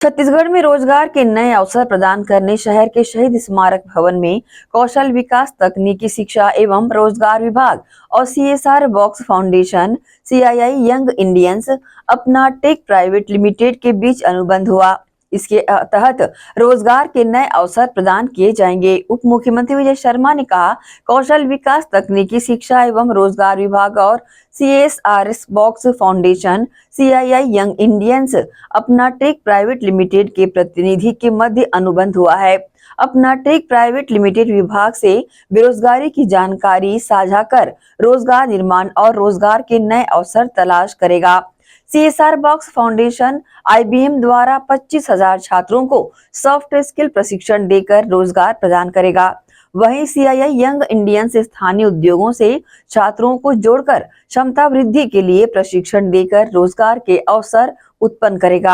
छत्तीसगढ़ में रोजगार के नए अवसर प्रदान करने शहर के शहीद स्मारक भवन में कौशल विकास, तकनीकी शिक्षा एवं रोजगार विभाग और CSR box foundation CII young Indians अपना टेक प्राइवेट लिमिटेड के बीच अनुबंध हुआ। इसके तहत रोजगार के नए अवसर प्रदान किए जाएंगे। उप मुख्यमंत्री विजय शर्मा ने कहा, कौशल विकास, तकनीकी शिक्षा एवं रोजगार विभाग और CSR box foundation CII young Indians अपना टेक प्राइवेट लिमिटेड के प्रतिनिधि के मध्य अनुबंध हुआ है। अपना टेक प्राइवेट लिमिटेड विभाग से बेरोजगारी की जानकारी साझा कर रोजगार निर्माण और रोजगार के नए अवसर तलाश करेगा। CSR बॉक्स फाउंडेशन IBM द्वारा 25,000 छात्रों को सॉफ्ट स्किल प्रशिक्षण देकर रोजगार प्रदान करेगा। वहीं CII यंग इंडियंस स्थानीय उद्योगों से छात्रों को जोड़कर क्षमता वृद्धि के लिए प्रशिक्षण देकर रोजगार के अवसर उत्पन्न करेगा।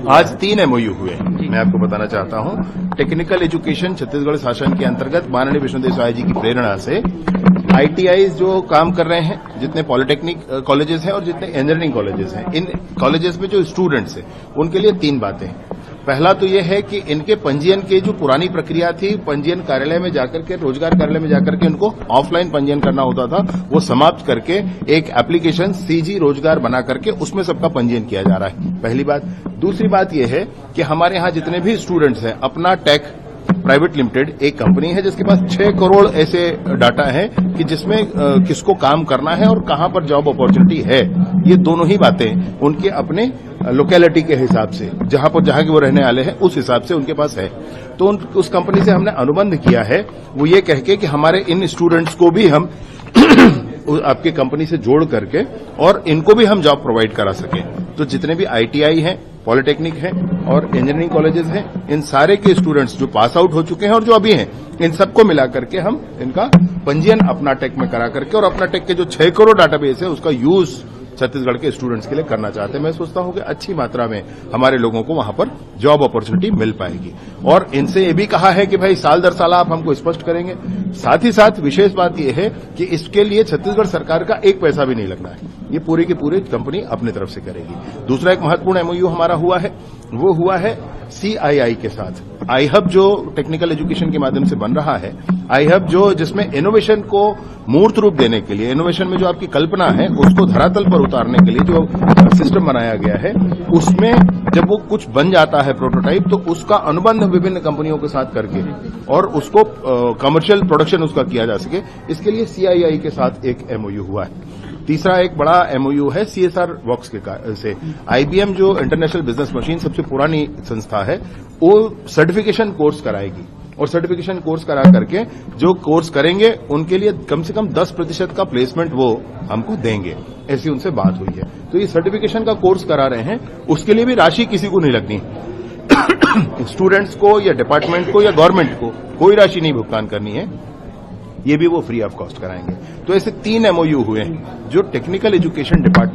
आज 3 MOU हुए। मैं आपको बताना चाहता हूं, टेक्निकल एजुकेशन छत्तीसगढ़ शासन के अंतर्गत माननीय विष्णुदेव साय जी की प्रेरणा से ITI जो काम कर रहे हैं, जितने पॉलिटेक्निक कॉलेजेस हैं और जितने इंजीनियरिंग कॉलेजेस हैं, इन कॉलेजेस में जो स्टूडेंट्स हैं उनके लिए 3 बातें हैं। पहला तो यह है कि इनके पंजीयन की जो पुरानी प्रक्रिया थी, पंजीयन कार्यालय में जाकर के, रोजगार कार्यालय में जाकर के उनको ऑफलाइन पंजीयन करना होता था, वो समाप्त करके एक एप्लीकेशन CG रोजगार बना करके उसमें सबका पंजीयन किया जा रहा है। पहली बात। दूसरी बात यह है कि हमारे यहां जितने भी स्टूडेंट्स हैं, अपना टेक प्राइवेट लिमिटेड एक कंपनी है जिसके पास 6 करोड़ ऐसे डाटा है कि जिसमें किसको काम करना है और कहां पर जॉब अपॉर्चुनिटी है। ये दोनों ही बातें उनके अपने लोकेलिटी के हिसाब से, जहां के वो रहने वाले हैं उस हिसाब से उनके पास है। तो उस कंपनी से हमने अनुबंध किया है, वो ये कह के कि हमारे इन स्टूडेंट्स को भी हम आपके कंपनी से जोड़ करके और इनको भी हम जॉब प्रोवाइड करा सकें। तो जितने भी ITI हैं, पॉलिटेक्निक हैं और इंजीनियरिंग कॉलेजेस हैं, इन सारे के स्टूडेंट्स जो पास आउट हो चुके हैं और जो अभी हैं, इन सबको मिला करके हम इनका पंजीयन अपना टेक में करा करके और अपना टेक के जो 6 करोड़ डाटाबेस है उसका यूज छत्तीसगढ़ के स्टूडेंट्स के लिए करना चाहते हैं। मैं सोचता हूं कि अच्छी मात्रा में हमारे लोगों को वहां पर जॉब अपॉर्चुनिटी मिल पाएगी। और इनसे ये भी कहा है कि भाई साल दर साल आप हमको स्पष्ट करेंगे। साथ ही साथ विशेष बात यह है कि इसके लिए छत्तीसगढ़ सरकार का 1 पैसा भी नहीं लगना है, ये पूरी की पूरी कंपनी अपनी तरफ से करेगी। दूसरा एक महत्वपूर्ण MOU हमारा हुआ है, वो हुआ है CII के साथ। iHub जो टेक्निकल एजुकेशन के माध्यम से बन रहा है, iHub जो जिसमें इनोवेशन को मूर्त रूप देने के लिए, इनोवेशन में जो आपकी कल्पना है उसको धरातल पर उतारने के लिए जो सिस्टम बनाया गया है, उसमें जब वो कुछ बन जाता है प्रोटोटाइप, तो उसका अनुबंध विभिन्न कंपनियों के साथ करके और उसको कमर्शियल प्रोडक्शन उसका किया जा सके, इसके लिए CII के साथ एक MOU हुआ है। तीसरा एक बड़ा MOU है CSR बॉक्स के से। IBM जो इंटरनेशनल बिजनेस मशीन सबसे पुरानी संस्था है, वो सर्टिफिकेशन कोर्स कराएगी और सर्टिफिकेशन कोर्स करा करके जो कोर्स करेंगे उनके लिए कम से कम 10% का प्लेसमेंट वो हमको देंगे, ऐसी उनसे बात हुई है। तो ये सर्टिफिकेशन का कोर्स करा रहे हैं, उसके लिए भी राशि किसी को नहीं लगनी स्टूडेंट्स को या डिपार्टमेंट को या गवर्नमेंट को कोई राशि नहीं भुगतान करनी है, ये भी वो फ्री ऑफ कॉस्ट कराएंगे। तो ऐसे 3 MOU हुए हैं जो टेक्निकल एजुकेशन डिपार्टमेंट